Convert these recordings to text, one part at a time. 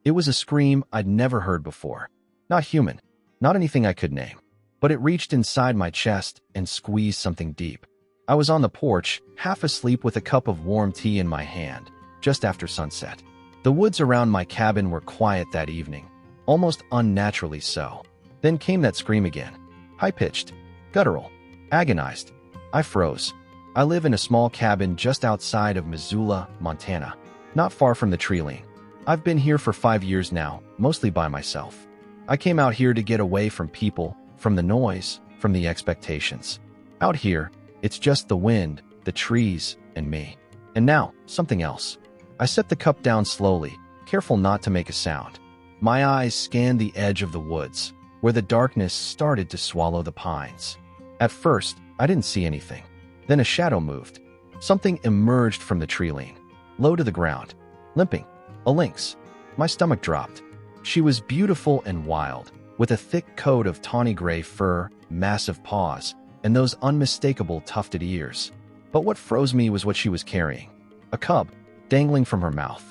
It was a scream I'd never heard before. Not human, not anything I could name, but it reached inside my chest and squeezed something deep. I was on the porch, half asleep with a cup of warm tea in my hand, just after sunset. The woods around my cabin were quiet that evening, almost unnaturally so. Then came that scream again. High-pitched, guttural, agonized. I froze. I live in a small cabin just outside of Missoula, Montana, not far from the tree line. I've been here for 5 years now, mostly by myself. I came out here to get away from people, from the noise, from the expectations. Out here, it's just the wind, the trees, and me. And now, something else. I set the cup down slowly, careful not to make a sound. My eyes scanned the edge of the woods, where the darkness started to swallow the pines. At first, I didn't see anything. Then a shadow moved. Something emerged from the tree line, low to the ground, limping. A lynx. My stomach dropped. She was beautiful and wild, with a thick coat of tawny gray fur, massive paws, and those unmistakable tufted ears. But what froze me was what she was carrying. A cub, dangling from her mouth.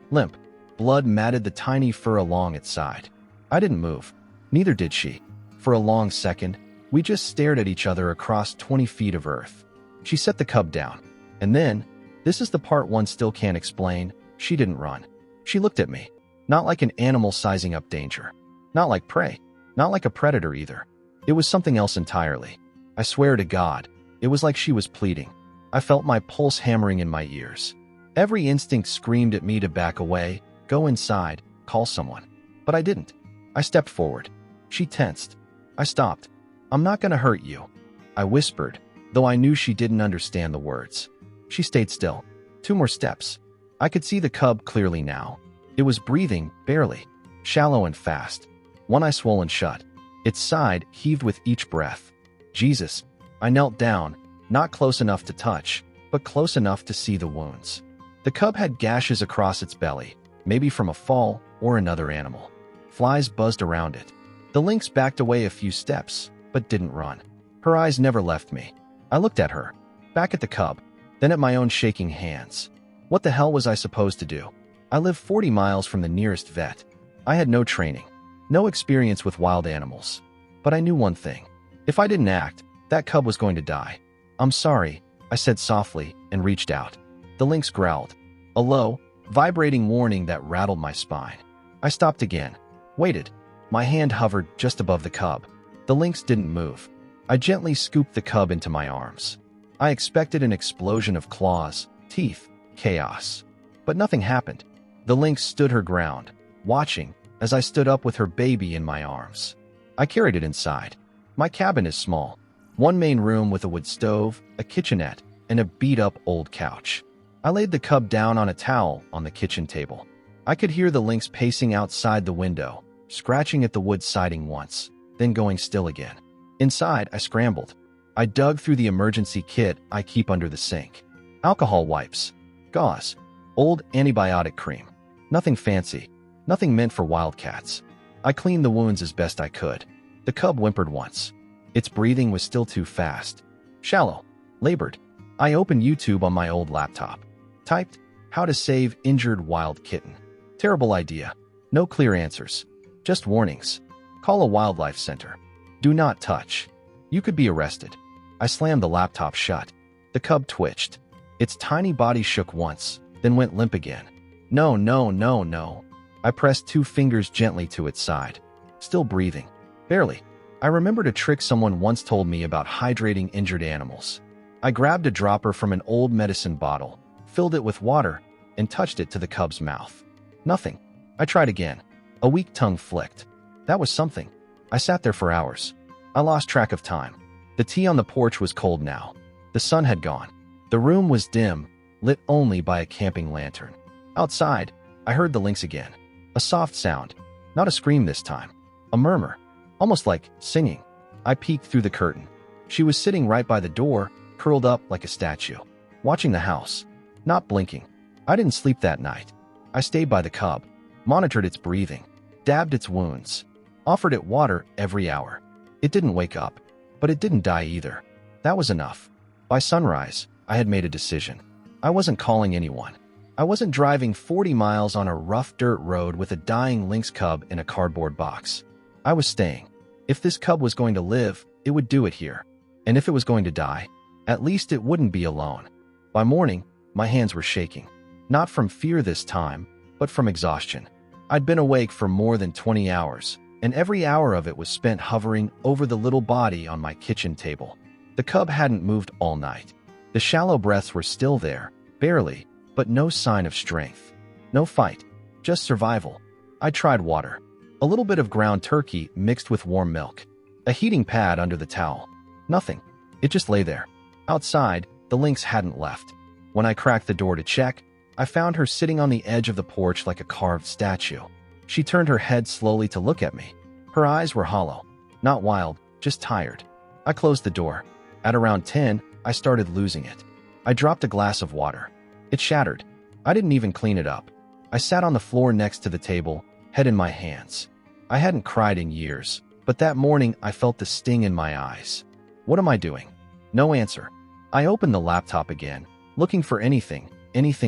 Limp. Blood matted the tiny fur along its side. I didn't move. Neither did she. For a long second, we just stared at each other across 20 feet of earth. She set the cub down. And then, this is the part one still can't explain, she didn't run. She looked at me. Not like an animal sizing up danger. Not like prey. Not like a predator either. It was something else entirely. I swear to God, it was like she was pleading. I felt my pulse hammering in my ears. Every instinct screamed at me to back away, go inside, call someone. But I didn't. I stepped forward. She tensed. I stopped. I'm not gonna hurt you, I whispered, though I knew she didn't understand the words. She stayed still. 2 more steps. I could see the cub clearly now. It was breathing, barely, shallow and fast. One eye swollen shut. Its side heaved with each breath. Jesus. I knelt down, not close enough to touch, but close enough to see the wounds. The cub had gashes across its belly, maybe from a fall or another animal. Flies buzzed around it. The lynx backed away a few steps, but didn't run. Her eyes never left me. I looked at her, back at the cub, then at my own shaking hands. What the hell was I supposed to do? I live 40 miles from the nearest vet. I had no training, no experience with wild animals. But I knew one thing. If I didn't act, that cub was going to die. I'm sorry, I said softly and reached out. The lynx growled, a low, vibrating warning that rattled my spine. I stopped again, waited. My hand hovered just above the cub. The lynx didn't move. I gently scooped the cub into my arms. I expected an explosion of claws, teeth, chaos. But nothing happened. The lynx stood her ground, watching, as I stood up with her baby in my arms. I carried it inside. My cabin is small. 1 main room with a wood stove, a kitchenette, and a beat-up old couch. I laid the cub down on a towel on the kitchen table. I could hear the lynx pacing outside the window, scratching at the wood siding once, then going still again. Inside, I scrambled. I dug through the emergency kit I keep under the sink. Alcohol wipes, gauze, old antibiotic cream. Nothing fancy, nothing meant for wildcats. I cleaned the wounds as best I could. The cub whimpered once. Its breathing was still too fast. Shallow, labored. I opened YouTube on my old laptop. Typed, how to save injured wild kitten. Terrible idea. No clear answers. Just warnings. Call a wildlife center. Do not touch. You could be arrested. I slammed the laptop shut. The cub twitched. Its tiny body shook once, then went limp again. No, no, no, no. I pressed 2 fingers gently to its side. Still breathing. Barely. I remembered a trick someone once told me about hydrating injured animals. I grabbed a dropper from an old medicine bottle, filled it with water, and touched it to the cub's mouth. Nothing. I tried again. A weak tongue flicked. That was something. I sat there for hours. I lost track of time. The tea on the porch was cold now. The sun had gone. The room was dim, lit only by a camping lantern. Outside, I heard the lynx again. A soft sound. Not a scream this time. A murmur. Almost like singing. I peeked through the curtain. She was sitting right by the door, curled up like a statue, watching the house, not blinking. I didn't sleep that night. I stayed by the cub, monitored its breathing, dabbed its wounds, offered it water every hour. It didn't wake up, but it didn't die either. That was enough. By sunrise, I had made a decision. I wasn't calling anyone. I wasn't driving 40 miles on a rough dirt road with a dying lynx cub in a cardboard box. I was staying. If this cub was going to live, it would do it here. And if it was going to die, at least it wouldn't be alone. By morning, my hands were shaking. Not from fear this time, but from exhaustion. I'd been awake for more than 20 hours, and every hour of it was spent hovering over the little body on my kitchen table. The cub hadn't moved all night. The shallow breaths were still there, barely, but no sign of strength. No fight, just survival. I tried water. A little bit of ground turkey mixed with warm milk. A heating pad under the towel. Nothing. It just lay there. Outside, the lynx hadn't left. When I cracked the door to check, I found her sitting on the edge of the porch like a carved statue. She turned her head slowly to look at me. Her eyes were hollow. Not wild, just tired. I closed the door. At around 10, I started losing it. I dropped a glass of water. It shattered. I didn't even clean it up. I sat on the floor next to the table, head in my hands. I hadn't cried in years, but that morning I felt the sting in my eyes. What am I doing? No answer. I opened the laptop again, looking for anything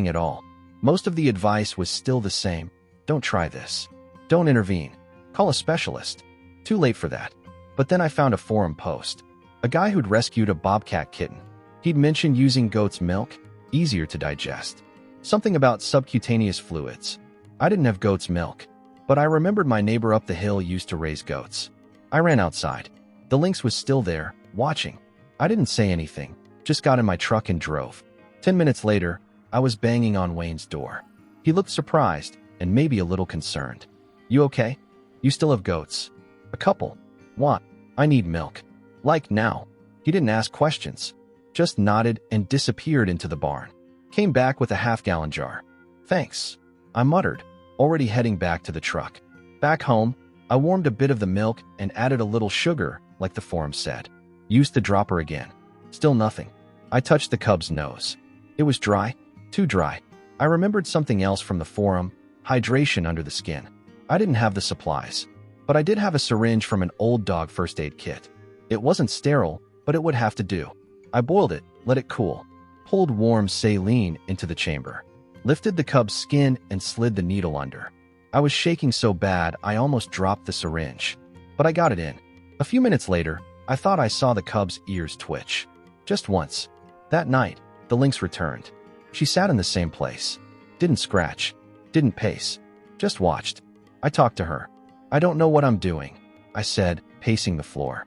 at all. Most of the advice was still the same. Don't try this. Don't intervene. Call a specialist. Too late for that. But then I found a forum post. A guy who'd rescued a bobcat kitten. He'd mentioned using goat's milk, easier to digest. Something about subcutaneous fluids. I didn't have goat's milk, but I remembered my neighbor up the hill used to raise goats. I ran outside. The lynx was still there, watching. I didn't say anything, just got in my truck and drove. 10 minutes later, I was banging on Wayne's door. He looked surprised and maybe a little concerned. You okay? You still have goats? A couple. What? I need milk. Like now. He didn't ask questions. Just nodded and disappeared into the barn. Came back with a half-gallon jar. Thanks. I muttered, already heading back to the truck. Back home, I warmed a bit of the milk and added a little sugar, like the forum said. Used the dropper again. Still nothing. I touched the cub's nose. It was dry. Too dry. I remembered something else from the forum, hydration under the skin. I didn't have the supplies, but I did have a syringe from an old dog first aid kit. It wasn't sterile, but it would have to do. I boiled it, let it cool, pulled warm saline into the chamber, lifted the cub's skin and slid the needle under. I was shaking so bad I almost dropped the syringe, but I got it in. A few minutes later, I thought I saw the cub's ears twitch. Just once. That night, the lynx returned. She sat in the same place. Didn't scratch. Didn't pace. Just watched. I talked to her. I don't know what I'm doing, I said, pacing the floor.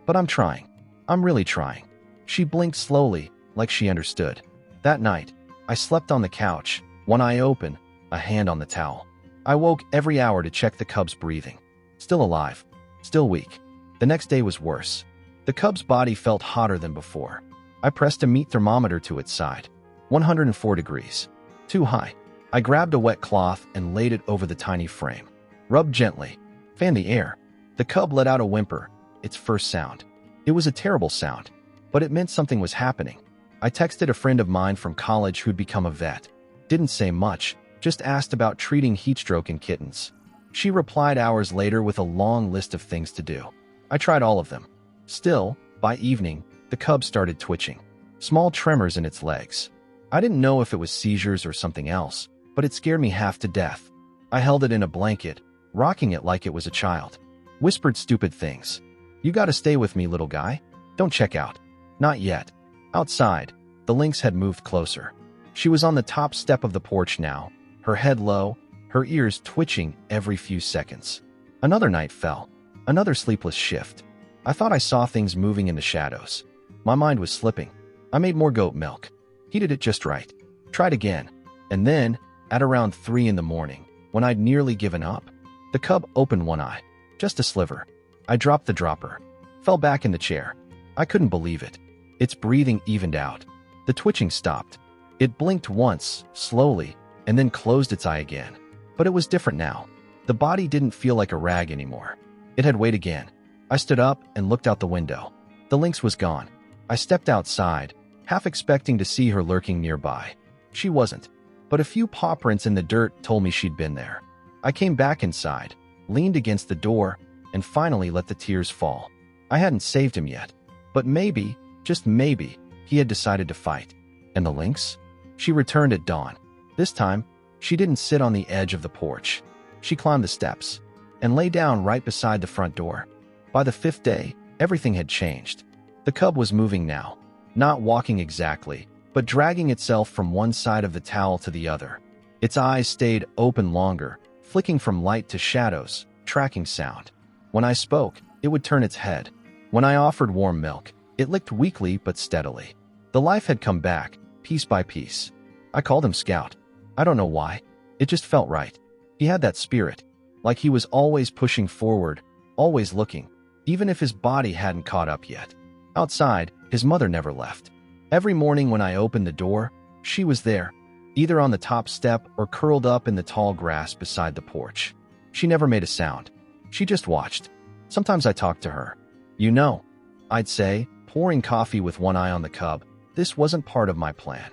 But I'm trying. I'm really trying. She blinked slowly, like she understood. That night, I slept on the couch, one eye open, a hand on the towel. I woke every hour to check the cub's breathing. Still alive. Still weak. The next day was worse. The cub's body felt hotter than before. I pressed a meat thermometer to its side. 104 degrees. Too high. I grabbed a wet cloth and laid it over the tiny frame. Rubbed gently. Fanned the air. The cub let out a whimper, its first sound. It was a terrible sound, but it meant something was happening. I texted a friend of mine from college who'd become a vet. Didn't say much, just asked about treating heatstroke in kittens. She replied hours later with a long list of things to do. I tried all of them. Still, by evening, the cub started twitching. Small tremors in its legs. I didn't know if it was seizures or something else, but it scared me half to death. I held it in a blanket, rocking it like it was a child. Whispered stupid things. You gotta stay with me, little guy. Don't check out. Not yet. Outside, the lynx had moved closer. She was on the top step of the porch now, her head low, her ears twitching every few seconds. Another night fell. Another sleepless shift. I thought I saw things moving in the shadows. My mind was slipping. I made more goat milk. Heated it just right. Tried again. And then, at around 3 in the morning, when I'd nearly given up, the cub opened one eye. Just a sliver. I dropped the dropper. Fell back in the chair. I couldn't believe it. Its breathing evened out. The twitching stopped. It blinked once, slowly, and then closed its eye again. But it was different now. The body didn't feel like a rag anymore. It had weight again. I stood up and looked out the window. The lynx was gone. I stepped outside, half expecting to see her lurking nearby. She wasn't, but a few paw prints in the dirt told me she'd been there. I came back inside, leaned against the door, and finally let the tears fall. I hadn't saved him yet, but maybe, just maybe, he had decided to fight. And the lynx? She returned at dawn. This time, she didn't sit on the edge of the porch. She climbed the steps and lay down right beside the front door. By the 5th day, everything had changed. The cub was moving now, not walking exactly, but dragging itself from one side of the towel to the other. Its eyes stayed open longer, flicking from light to shadows, tracking sound. When I spoke, it would turn its head. When I offered warm milk, it licked weakly but steadily. The life had come back, piece by piece. I called him Scout. I don't know why. It just felt right. He had that spirit, like he was always pushing forward, always looking, even if his body hadn't caught up yet. Outside, his mother never left. Every morning when I opened the door, she was there, either on the top step or curled up in the tall grass beside the porch. She never made a sound. She just watched. Sometimes I talked to her. You know, I'd say, pouring coffee with one eye on the cub, this wasn't part of my plan.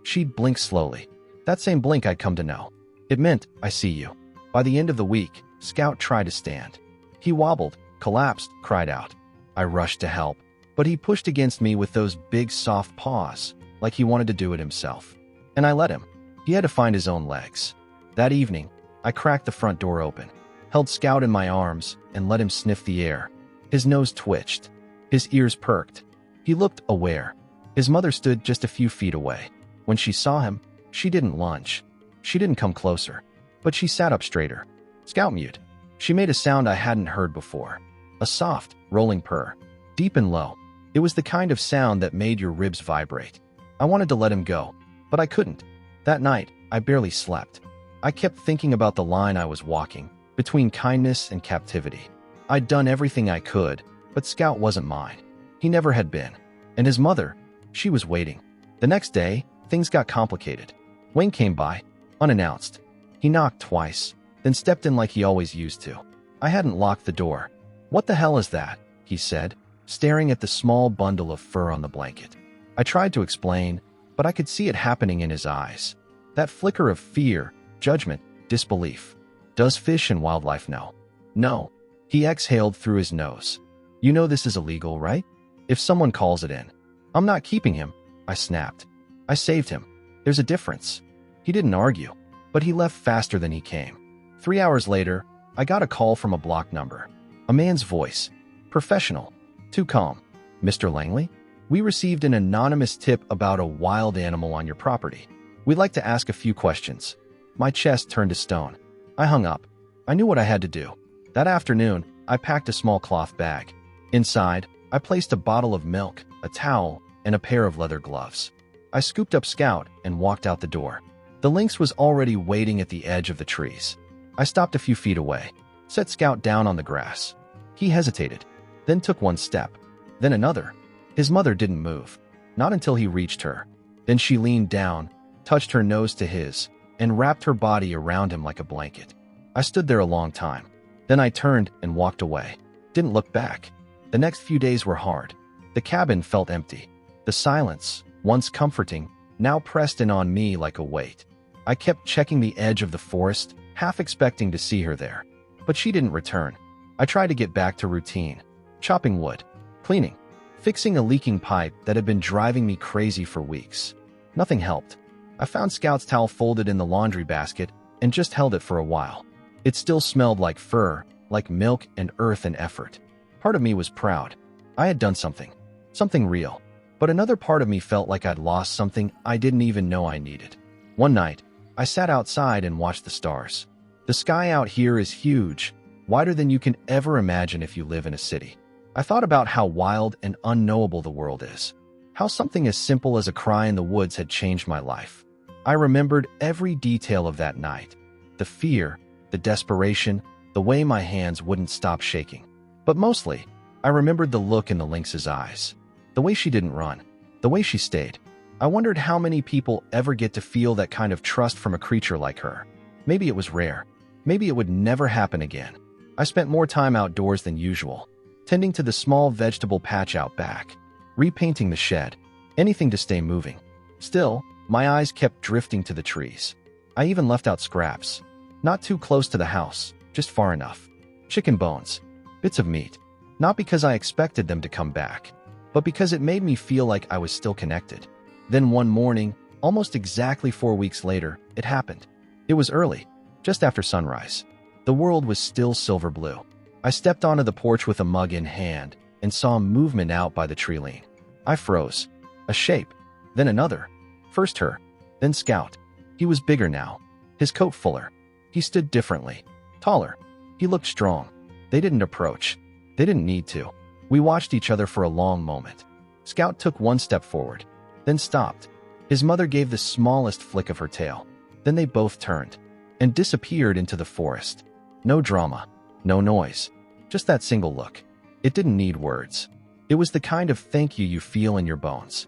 She'd blink slowly. That same blink I'd come to know. It meant, I see you. By the end of the week, Scout tried to stand. He wobbled, collapsed, cried out. I rushed to help, but he pushed against me with those big soft paws, like he wanted to do it himself. And I let him. He had to find his own legs. That evening, I cracked the front door open, held Scout in my arms, and let him sniff the air. His nose twitched. His ears perked. He looked aware. His mother stood just a few feet away. When she saw him, she didn't lunge. She didn't come closer, but she sat up straighter. Scout mewed. She made a sound I hadn't heard before. A soft, rolling purr. Deep and low. It was the kind of sound that made your ribs vibrate. I wanted to let him go, but I couldn't. That night, I barely slept. I kept thinking about the line I was walking, between kindness and captivity. I'd done everything I could, but Scout wasn't mine. He never had been. And his mother, she was waiting. The next day, things got complicated. Wayne came by, unannounced. He knocked twice, then stepped in like he always used to. I hadn't locked the door. What the hell is that? He said, staring at the small bundle of fur on the blanket. I tried to explain, but I could see it happening in his eyes. That flicker of fear, judgment, disbelief. Does fish and wildlife know? No. He exhaled through his nose. You know this is illegal, right? If someone calls it in. I'm not keeping him, I snapped. I saved him. There's a difference. He didn't argue, but he left faster than he came. 3 hours later, I got a call from a blocked number. A man's voice. Professional. Too calm. Mr. Langley? We received an anonymous tip about a wild animal on your property. We'd like to ask a few questions. My chest turned to stone. I hung up. I knew what I had to do. That afternoon, I packed a small cloth bag. Inside, I placed a bottle of milk, a towel, and a pair of leather gloves. I scooped up Scout and walked out the door. The lynx was already waiting at the edge of the trees. I stopped a few feet away, set Scout down on the grass. He hesitated, then took one step, then another. His mother didn't move, not until he reached her. Then she leaned down, touched her nose to his, and wrapped her body around him like a blanket. I stood there a long time. Then I turned and walked away. Didn't look back. The next few days were hard. The cabin felt empty. The silence, once comforting, now pressed in on me like a weight. I kept checking the edge of the forest, half expecting to see her there. But she didn't return. I tried to get back to routine. Chopping wood, cleaning, fixing a leaking pipe that had been driving me crazy for weeks. Nothing helped. I found Scout's towel folded in the laundry basket and just held it for a while. It still smelled like fur, like milk and earth and effort. Part of me was proud. I had done something real. But another part of me felt like I'd lost something I didn't even know I needed. One night, I sat outside and watched the stars. The sky out here is huge, wider than you can ever imagine if you live in a city. I thought about how wild and unknowable the world is. How something as simple as a cry in the woods had changed my life. I remembered every detail of that night. The fear, the desperation, the way my hands wouldn't stop shaking. But mostly, I remembered the look in the lynx's eyes. The way she didn't run. The way she stayed. I wondered how many people ever get to feel that kind of trust from a creature like her. Maybe it was rare. Maybe it would never happen again. I spent more time outdoors than usual, tending to the small vegetable patch out back, repainting the shed, anything to stay moving. Still, my eyes kept drifting to the trees. I even left out scraps. Not too close to the house, just far enough. Chicken bones. Bits of meat. Not because I expected them to come back, but because it made me feel like I was still connected. Then one morning, Almost exactly 4 weeks later, it happened. It was early, just after sunrise. The world was still silver blue. I stepped onto the porch with a mug in hand and saw movement out by the tree line. I froze. A shape, then another. First her, then Scout. He was bigger now, his coat fuller. He stood differently, taller. He looked strong. They didn't approach. They didn't need to. We watched each other for a long moment. Scout took one step forward, then stopped. His mother gave the smallest flick of her tail. Then they both turned and disappeared into the forest. No drama, no noise, just that single look. It didn't need words. It was the kind of thank you you feel in your bones.